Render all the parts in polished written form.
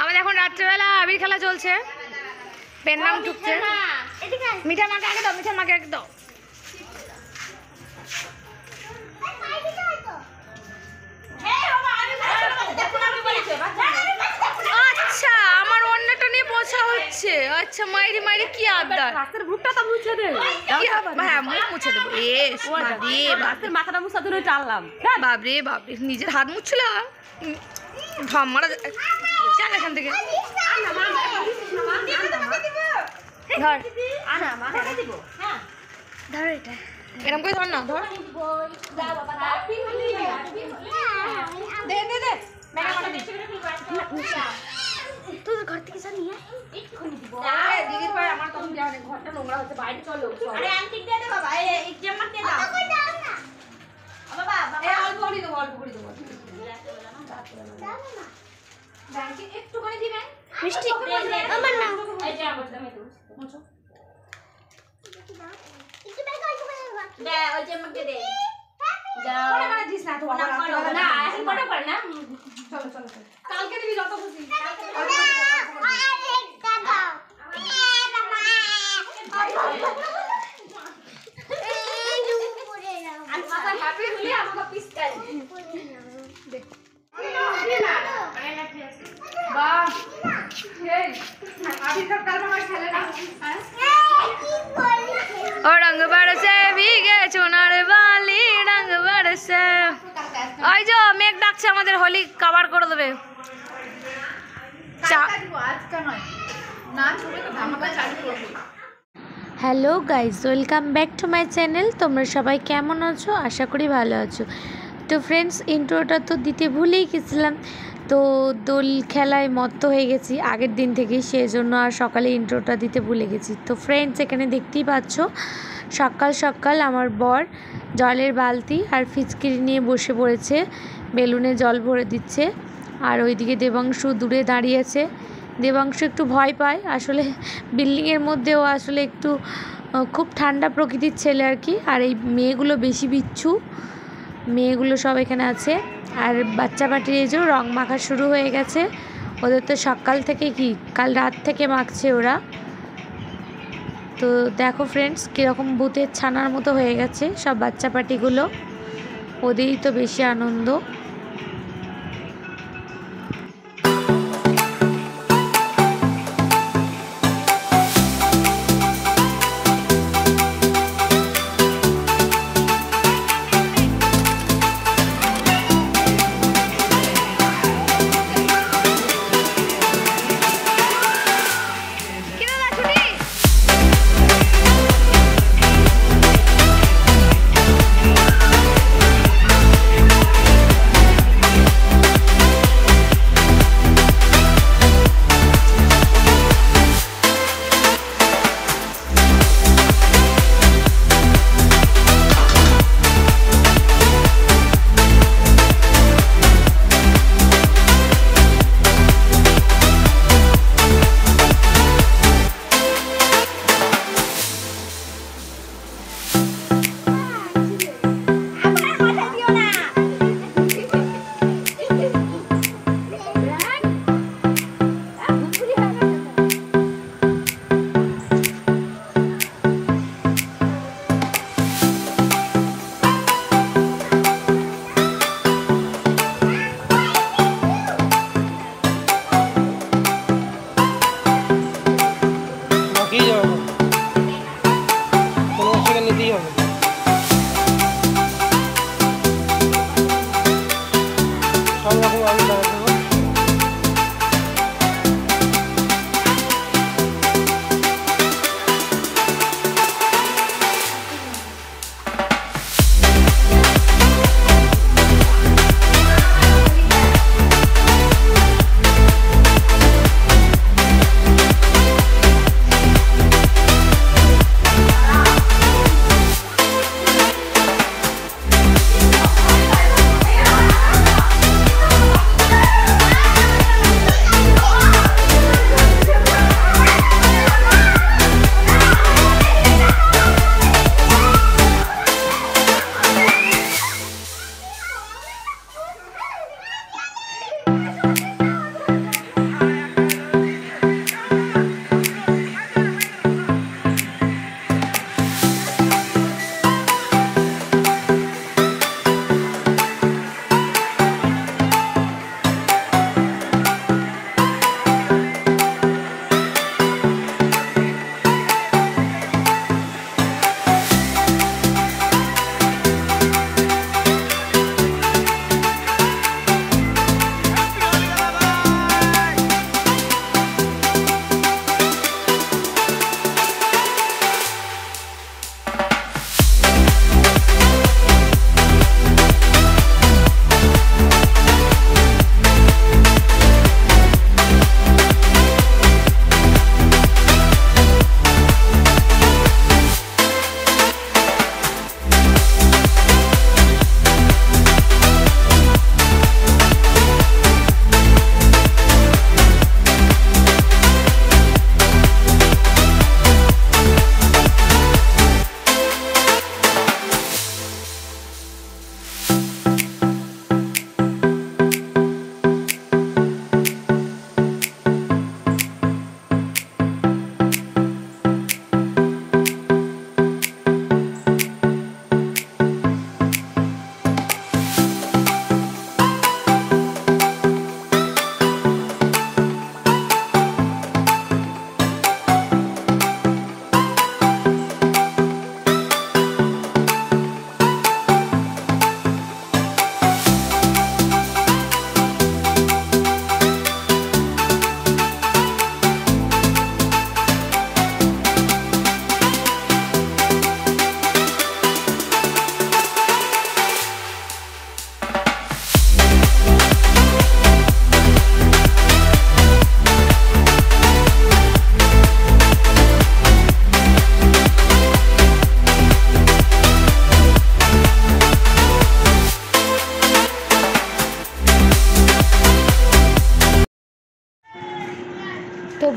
আমাদের এখন রাত্রেবেলা আবির খেলা চলছে, পেন নাম ঢুকছে। মিঠার মাকে আগে দাও, মিঠার মাকে আগে দাও। আচ্ছা, আমার অন্যটা নিয়ে পোছা হচ্ছে। আচ্ছা, মাইরি মাইরি কি আবদার? মুখটা মুছে দে। হ্যাঁ, মুখ মুছে দেবো। বাপরে, মাথাটা মুছা ধরে টানলাম। বাবরে বাবরে, নিজের হাত মুছছিল। ঢম মারা চল এখান থেকে। ধর ধর, এটা এরকম করে ধর না, ধর। তোর ঘর থেকে যা নিয়ে দিদির পায়ে আমার তখন যাওয়া নেই, ঘরটা নোংরা হচ্ছে, বাইরে চলো। আরে আন্টি দিয়ে দে বাবা, এই জামা দিয়ে দাও বাবা। অল্প করে দেবো, অল্প করে দেবো। ব্যাংকে একটুখানি দিবেন মিষ্টি। আমার না, এই যে আমার দামে তো মুছো একটু ব্যাগ অল্প করে দে, ওই যে আমাকে দে দাও। কোন মানে দিস না তো বাবা, না এখন কোন করে না। চলো চলো চলো, কালকে দিবি যত খুশি। रंग बरसे भीगे चुनार वाली रंग बरसे। ওই যে মেঘ ডাকছে, আমাদের হোলি কভার করে দেবে। Hello guys, welcome back to my channel. তোমরা সবাই কেমন আছো? আশা করি ভালো আছো। তো ফ্রেন্ডস, ইন্ট্রোটা তো দিতে ভুলেই গেছিলাম। তো দোল খেলায় মত্ত হয়ে গেছি আগের দিন থেকেই, সেই জন্য আর সকালে ইন্ট্রোটা দিতে ভুলে গেছি। তো ফ্রেন্ডস, এখানে দেখতেই পাচ্ছ সকাল সকাল আমার বর জলের বালতি আর ফিচকিরি নিয়ে বসে পড়েছে, বেলুনে জল ভরে দিচ্ছে। আর ওইদিকে দেবাংশু দূরে দাঁড়িয়েছে। দেবাংশু একটু ভয় পায়, আসলে বিল্ডিংয়ের মধ্যেও আসলে একটু খুব ঠান্ডা প্রকৃতির ছেলে আর কি। আর এই মেয়েগুলো বেশি বিচ্ছু, মেয়েগুলো সব এখানে আছে। আর বাচ্চা পাটির এই যে রং মাখা শুরু হয়ে গেছে ওদের, তো সকাল থেকে কি কাল রাত থেকে মাখছে ওরা। তো দেখো ফ্রেন্ডস, কীরকম ভূতের ছানার মতো হয়ে গেছে সব বাচ্চা পাটিগুলো, ওদেরই তো বেশি আনন্দ।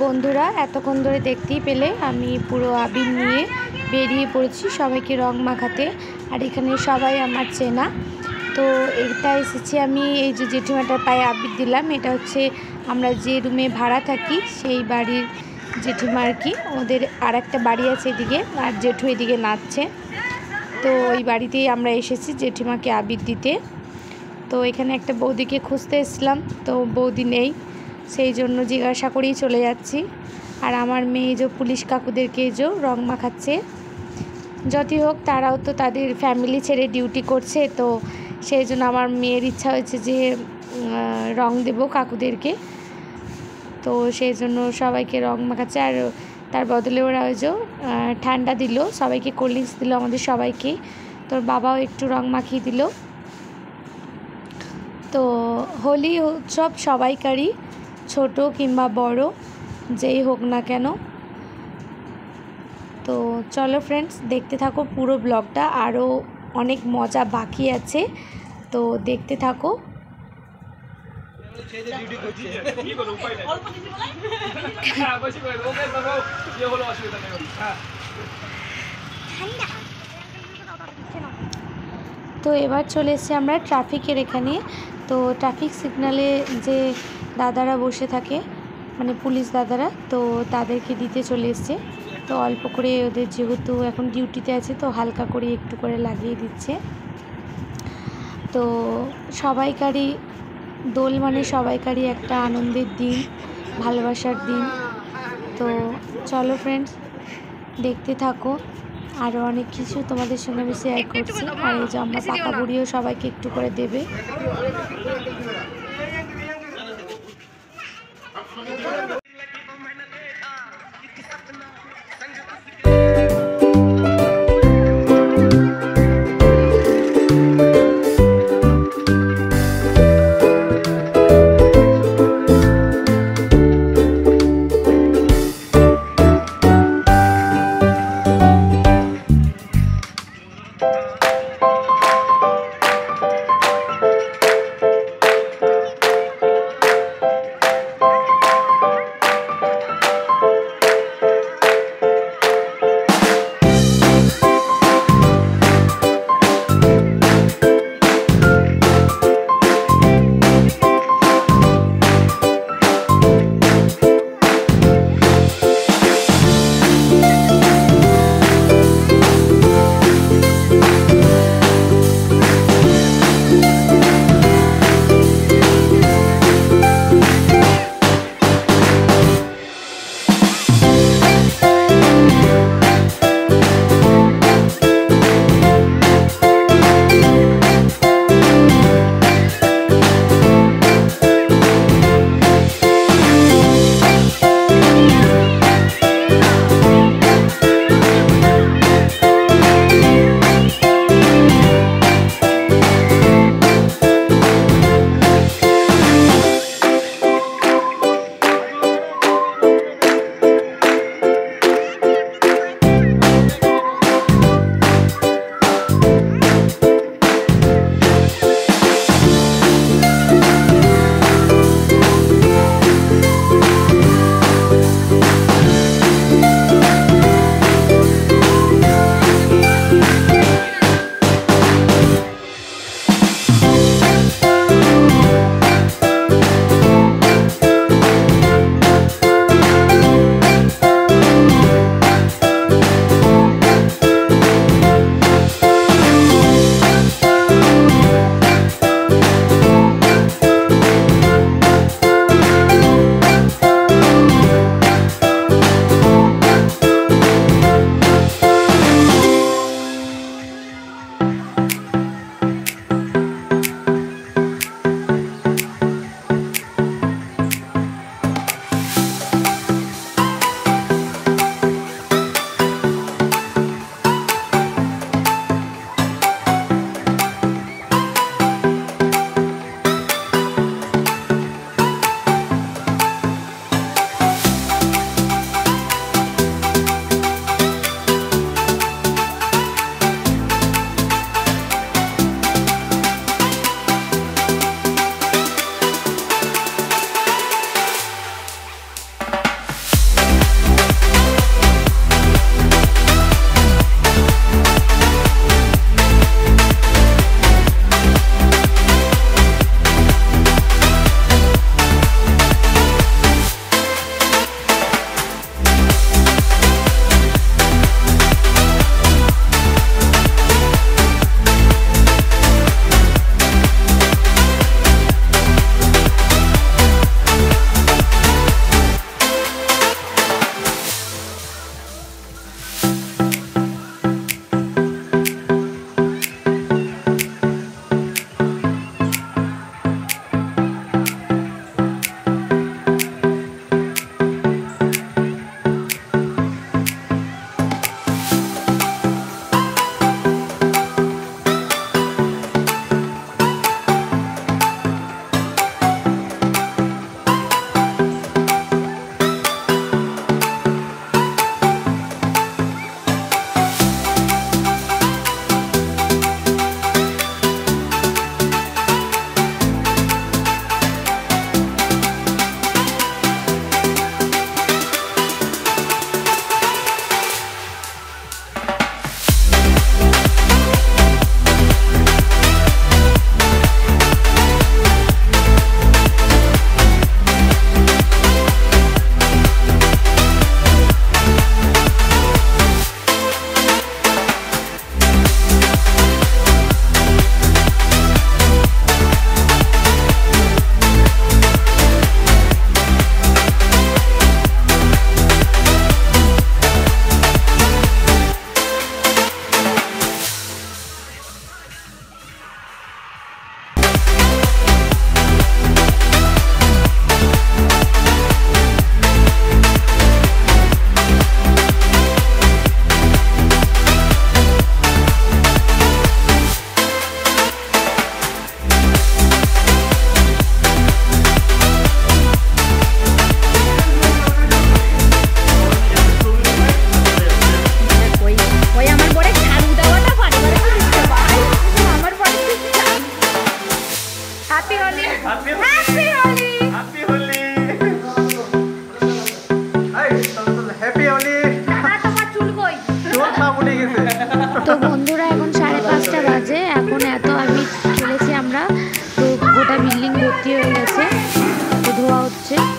বন্ধুরা, এতক্ষণ ধরে দেখতেই পেলে আমি পুরো আবির নিয়ে বেরিয়ে পড়েছি সবাইকে রং মাখাতে। আর এখানে সবাই আমার চেনা। তো এটা এসেছি আমি এই যে জেঠিমাটার পায়ে আবির দিলাম। এটা হচ্ছে আমরা যে রুমে ভাড়া থাকি সেই বাড়ির জেঠিমা আর কি। ওদের আর একটা বাড়ি আছে এদিকে, আর জেঠু এদিকে নাচছে। তো ওই বাড়িতেই আমরা এসেছি জেঠিমাকে আবির দিতে। তো এখানে একটা বৌদিকে খুঁজতে এসেছিলাম, তো বৌদি নেই, সেই জন্য জিজ্ঞাসা করেই চলে যাচ্ছি। আর আমার মেয়ে যে পুলিশ কাকুদেরকে যে রং মাখাচ্ছে। যতই হোক তারাও তো তাদের ফ্যামিলি ছেড়ে ডিউটি করছে, তো সেই জন্য আমার মেয়ের ইচ্ছা হয়েছে যে রং দেব কাকুদেরকে। তো সেই জন্য সবাইকে রং মাখাচ্ছে। আর তার বদলে ওরা ওই যে ঠান্ডা দিল, সবাইকে কোল্ড ড্রিঙ্কস দিল, আমাদের সবাইকে। তোর বাবাও একটু রং মাখিয়ে দিল। তো হোলি উৎসব সবাইকারই, ছোট কিংবা বড় যেই হোক না কেন। তো চলো ফ্রেন্ডস, দেখতে থাকো পুরো ব্লগটা, আরও অনেক মজা বাকি আছে, তো দেখতে থাকো। তো এবার চলে এসেছি আমরা ট্রাফিকের এখানে। তো ট্রাফিক সিগনালে যে দাদারা বসে থাকে, মানে পুলিশ দাদারা, তো তাদেরকে দিতে চলে এসছে। তো অল্প করে ওদের যেহেতু এখন ডিউটিতে আছে, তো হালকা করে একটু করে লাগিয়ে দিচ্ছে। তো সবাইকারই দোল মানে সবাইকারই একটা আনন্দের দিন, ভালোবাসার দিন। তো চলো ফ্রেন্ডস, দেখতে থাকো, আরও অনেক কিছু তোমাদের সঙ্গে আমি শেয়ার করছি। আর এই যে আমরা পাকা বুড়িও সবাইকে একটু করে দেবে। তো ধোয়া হচ্ছে।